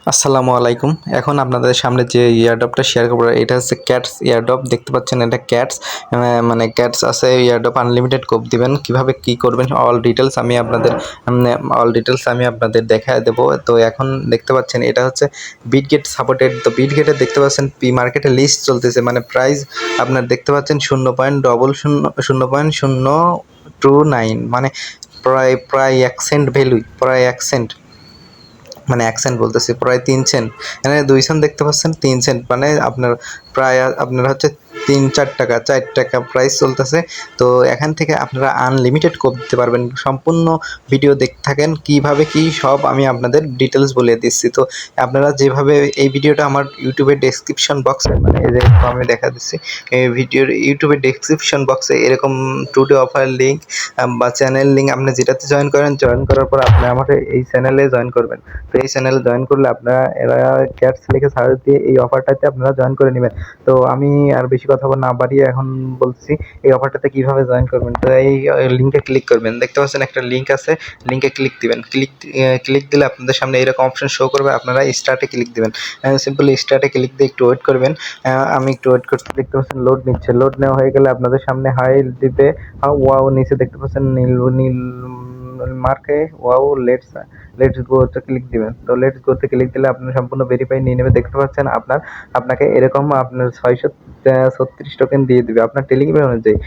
আসসালামু আলাইকুম। এখন আপনাদের সামনে যে এয়ারড্রপটা শেয়ার করব এটা হচ্ছে ক্যাটস এয়ারড্রপ। দেখতে পাচ্ছেন এটা ক্যাটস মানে ক্যাটস আছে এয়ারড্রপ আনলিমিটেড কোপ দিবেন। কিভাবে কি করবেন অল ডিটেইলস আমি আপনাদের দেখায় দেব। তো এখন দেখতে পাচ্ছেন এটা হচ্ছে বিটগেট সাপোর্টেড। তো বিটগেটে দেখতে পাচ্ছেন পি মার্কেটে লিস্ট চলতেছে, মানে প্রাইস আপনার দেখতে পাচ্ছেন 0.000029, মানে প্রায় 1 সেন্ট ভ্যালু, প্রায় 1 সেন্ট, মানে 1 সেন্ট বলতেছি, প্রায় 3 সেন্ট। এখানে 2 সেন্ট দেখতে পাচ্ছেন, 3 সেন্ট মানে আপনার প্রায় আপনার হচ্ছে 3-4 টাকা, 4 টাকা প্রাইস চলতেছে। তো এখান থেকে আপনারা আনলিমিটেড কোপ দিতে পারবেন। সম্পূর্ণ ভিডিও দেখতে থাকেন, কিভাবে কি সব আমি আপনাদের ডিটেলস বলে দিচ্ছি। তো আপনারা যেভাবে এই ভিডিওটা আমার ইউটিউবের ডেসক্রিপশন বক্সে, মানে এই যে আমি দেখা দিচ্ছি এই ভিডিওর ইউটিউবের ডেসক্রিপশন বক্সে এরকম টুডে অফার লিঙ্ক বা চ্যানেল লিঙ্ক আপনি যেটাতে জয়েন করেন, জয়েন করার পর আপনি আমার এই চ্যানেলে জয়েন করবেন। তো এই চ্যানেলে জয়েন করলে আপনারা ক্যাটস লিখে সার্চ দিয়ে এই অফারটাতে আপনারা জয়েন করে নেবেন। তো আমি আর বেশি কথা না বাড়িয়ে এখন বলছি এই অফারটাতে কিভাবে জয়েন করবেন। তো এই লিঙ্কে ক্লিক করবেন, দেখতে পাচ্ছেন একটা লিঙ্ক আছে, লিঙ্কে ক্লিক দিবেন। ক্লিক দিলে আপনাদের সামনে এরকম অপশন শো করবে, আপনারা স্টার্টে ক্লিক দিবেন। সিম্পলি স্টার্টে ক্লিক দিয়ে একটু ওয়েট করবেন। আমি একটু ওয়েট করতে, দেখতে পাচ্ছেন লোড নিচ্ছে। লোড নেওয়া হয়ে গেলে আপনাদের সামনে হাই দিবে। ওয়াও, নিচে দেখতে পাচ্ছেন নীল নীল মার্কে ওয়াও লেটস গো তে ক্লিক দিবেন। তো লেটস গো তে ক্লিক দিলে আপনার সম্পূর্ণ ভেরিফাই নিয়ে নেবে। দেখতে পাচ্ছেন আপনাকে এরকম আপনার 636 টোকেন দিয়ে দিবে আপনার টেলিগ্রাম অনুযায়ী,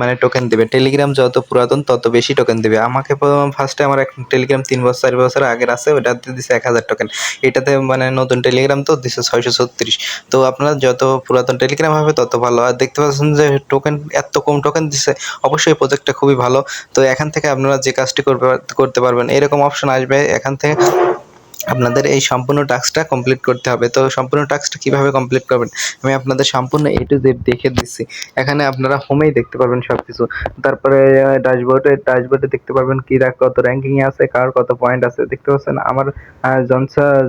মানে টোকেন দিবে। টেলিগ্রাম যত পুরাতন তত বেশি টোকেন দিবে। আমাকে ফার্স্টে আমার এক টেলিগ্রাম 3-4 বছর আগের আছে, ওটাতে দিছে 1000 টোকেন। এটাতে মানে নতুন টেলিগ্রাম তো দিছে 636। তো আপনার যত পুরাতন টেলিগ্রাম হবে তত ভালো। আর দেখতে পাচ্ছেন যে টোকেন এত কম টোকেন দিছে, অবশ্যই প্রজেক্টটা খুবই ভালো। তো এখান থেকে আপনারা যে কাজটি করতে পারবেন, এরকম অপশন আসবে। এখান থেকে আপনাদের এই সম্পূর্ণ টাস্কটা কমপ্লিট করতে হবে। তো সম্পূর্ণ টাস্কটা কিভাবে কমপ্লিট করবেন আমি আপনাদের সম্পূর্ণ A to Z দেখে দিচ্ছি। এখানে আপনারা হোমেই দেখতে পারবেন সবকিছু। তারপরে ড্যাশবোর্ডে দেখতে পারবেন কত র্যাঙ্কিং এ আছে, কার কত পয়েন্ট আছে। দেখতে পাচ্ছেন আমার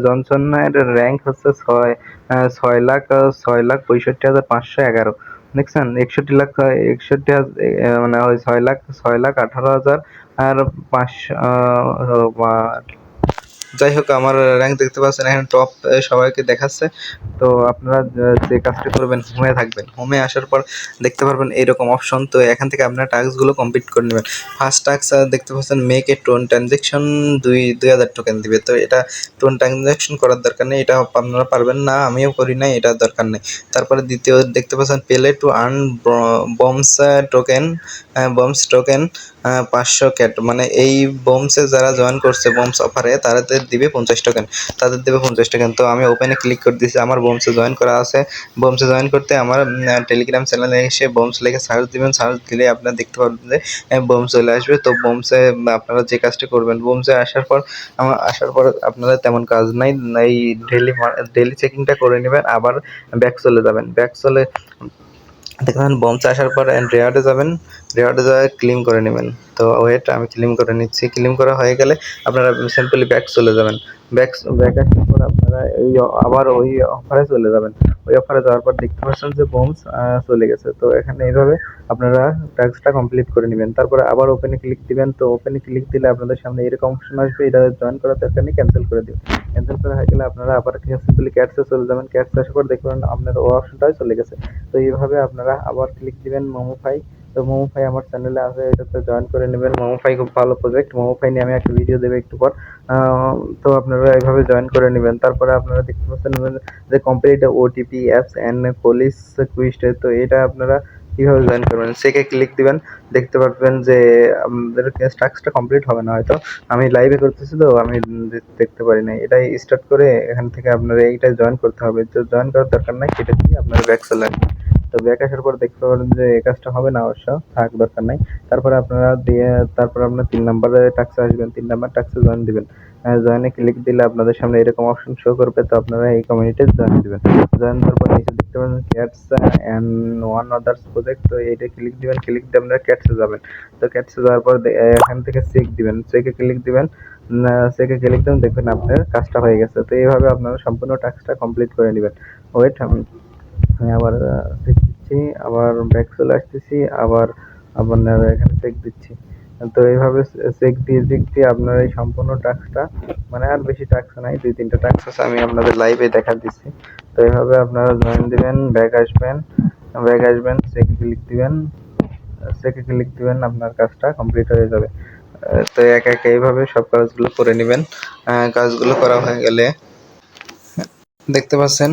জনসনের র্যাঙ্ক হচ্ছে 6,65,511। দেখছেন 61,61 মানে ওই 6,18,000 আর 500 যাই হোক, আমার র্যাঙ্ক দেখতে পাচ্ছেন এখানে টপ সবাইকে দেখাচ্ছে। তো আপনারা যে কাজটা করবেন, হোমে থাকবেন। হোমে আসার পর দেখতে পারবেন এইরকম অপশন। তো এখান থেকে আপনারা টাস্কগুলো কমপ্লিট করে নেবেন। ফার্স্ট টাস্ক দেখতে পাচ্ছেন make a tone transaction, 2000 token দিবে। তো এটা টোন ট্রানজেকশন করার দরকার নেই, এটা আপনারা পারবেন না, আমিও করি নাই, এটা দরকার নেই। তারপরে দ্বিতীয় দেখতে পাচ্ছেন পেলে টু আর্ন বমস টোকেন, বমস টোকেন 500 ক্যাট, মানে এই বমসে যারা জয়েন করছে বমস অফারে তাদের দিবে 50 টোকেন, তাদের দেবে 50 টোকেন। তো আমি ওপেনে ক্লিক করে দিয়েছি, আমার বমসে জয়েন করা আছে। বমসে জয়েন করতে আমার টেলিগ্রাম চ্যানেলে এসে বমস লিখে সার্চ দিবেন। সার্চ দিলে আপনারা দেখতে পাবেন যে বমস চলে আসবে। তো বমসে আপনারা যে কাজটি করবেন, বমসে আসার পর আপনাদের তেমন কাজ নাই, এই ডেলি চেকিংটা করে নেবেন। আবার ব্যাক চলে যাবেন। ব্যাক চলে দেখবেন বমসে আসার পর রেওয়ার্ডে যাবেন, রেওয়ার্ডে যাওয়া ক্লেম করে নেবেন। তো ওয়েট, আমি ক্লেম করে নিচ্ছি। ক্লেম করা হয়ে গেলে আপনারা সিম্পলি ব্যাক চলে যাবেন। ব্যাক আসার পর আপনারা আবার ওই অফারে চলে যাবেন। ওই অফারে যাওয়ার পর দেখতে পাচ্ছেন যে বমস চলে গেছে। তো এখানে এইভাবে আপনারা টাস্কটা কমপ্লিট করে নেবেন। তারপরে আবার ওপেনে ক্লিক দিবেন। তো ওপেনে ক্লিক দিলে আপনাদের সামনে এরকম অপশন আসবে, এটা জয়েন করার দরকার নেই, ক্যান্সেল করে দিবেন। ক্যান্সেল করা হয়ে গেলে আপনারা আবার সিম্পলি ক্যাটসে চলে যাবেন। ক্যাটসে আসার পর দেখবেন আপনার ও অপশনটাই চলে গেছে। তো এইভাবে আপনারা আবার ক্লিক দিবেন মোমোফাই। তো মোমোফাই আমার চ্যানেলে আছে, এটাতে জয়েন করে নেবেন। মোমোফাই খুব ভালো প্রজেক্ট। মোমোফাই নিয়ে আমি একটা ভিডিও দেবো একটু পর। তো আপনারা এইভাবে জয়েন করে নেবেন। তারপরে আপনারা দেখতে পাচ্ছেন যে complete OTP apps and police quest. তো এটা আপনারা কিভাবে জয়েন করবেন, সেকে ক্লিক দিবেন। দেখতে পারবেন যে আমাদের টাস্কটা কমপ্লিট হবে না হয়তো, আমি লাইভে করতেছি তো আমি দেখতে পারি নাই। এটাই স্টার্ট করে এখান থেকে আপনারা এইটা জয়েন করতে হবে। তো জয়েন করার দরকার নাই, কেটে দিয়ে আপনারা ব্যাক চলে আসবেন। তো ব্যাক আসার পর দেখতে পাবেন যে এই কাজটা হবে না, অবশ্য থাক, দরকার নাই। তারপরে আপনারা দিয়ে তারপর আপনার 3 নাম্বারে টাস্কে আসবেন। 3 নাম্বার টাস্কে জয়েন দিবেন। জয়েনে ক্লিক দিলে আপনাদের সামনে এরকম অপশন শো করবে। তো আপনারা এই কমিউনিটিতে জয়েন দিবেন। জয়েন দেওয়ার পর নিচে দেখতে পাবেন cats and one others project. তো এইটা ক্লিক দিবেন। ক্লিক দিয়ে আপনারা ক্যাটসে যাবেন। তো ক্যাটসে যাওয়ার পর এখান থেকে চেক দিবেন, চেকে ক্লিক দিবেন। চেকে ক্লিক দিবেন, দেখবেন আপনার কাজটা হয়ে গেছে। তো এইভাবে আপনারা সম্পূর্ণ টাস্কটা কমপ্লিট করে নেবেন। ওয়েট, আমি আবার চেক দিচ্ছি, আবার ব্যাক চলে আসতেছি, আবার আপনার এখানে চেক দিচ্ছি। তো এইভাবে চেক দিয়ে আপনার এই সম্পূর্ণ টাস্কটা, মানে আর বেশি টাস্ক নাই, 2-3টা টাস্ক আছে, আমি আপনাদের লাইভে দেখা দিচ্ছি। তো এইভাবে আপনারা জয়েন দিবেন, ব্যাক আসবেন, চেকে ক্লিক দিবেন, আপনার কাজটা কমপ্লিট হয়ে যাবে। তো একা একা এইভাবে সব কাজগুলো করে নেবেন। কাজগুলো করা হয়ে গেলে দেখতে পাচ্ছেন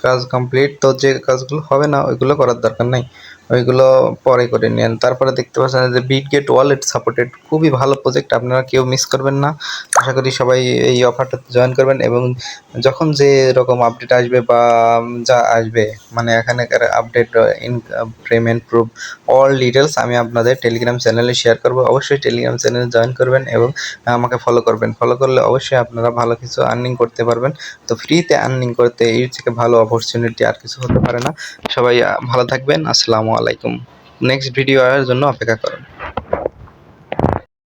কাজ কমপ্লিট। তো যে কাজগুলো হবে না ওইগুলো করার দরকার নাই, ওইগুলো পরে করে নেন। তারপরে দেখতে পাচ্ছেন যে বিটগেট ওয়ালেট সাপোর্টেড, খুবই ভালো প্রজেক্ট, আপনারা কেউ মিস করবেন না। আশা করি সবাই এই অফারটাতে জয়েন করবেন, এবং যখন যে রকম আপডেট আসবে বা যা আসবে, মানে এখানকার update, payment proof, all details আমি আপনাদের টেলিগ্রাম চ্যানেলে শেয়ার করব। অবশ্যই টেলিগ্রাম চ্যানেলে জয়েন করবেন এবং আমাকে ফলো করবেন। ফলো করলে অবশ্যই আপনারা ভালো কিছু আর্নিং করতে পারবেন। তো ফ্রিতে আর্নিং করতে এর থেকে ভালো অপরচুনিটি আর কিছু হতে পারে না। সবাই ভালো থাকবেন। আসসালামু আলাইকুম। নেক্সট ভিডিও আসার জন্য অপেক্ষা করুন।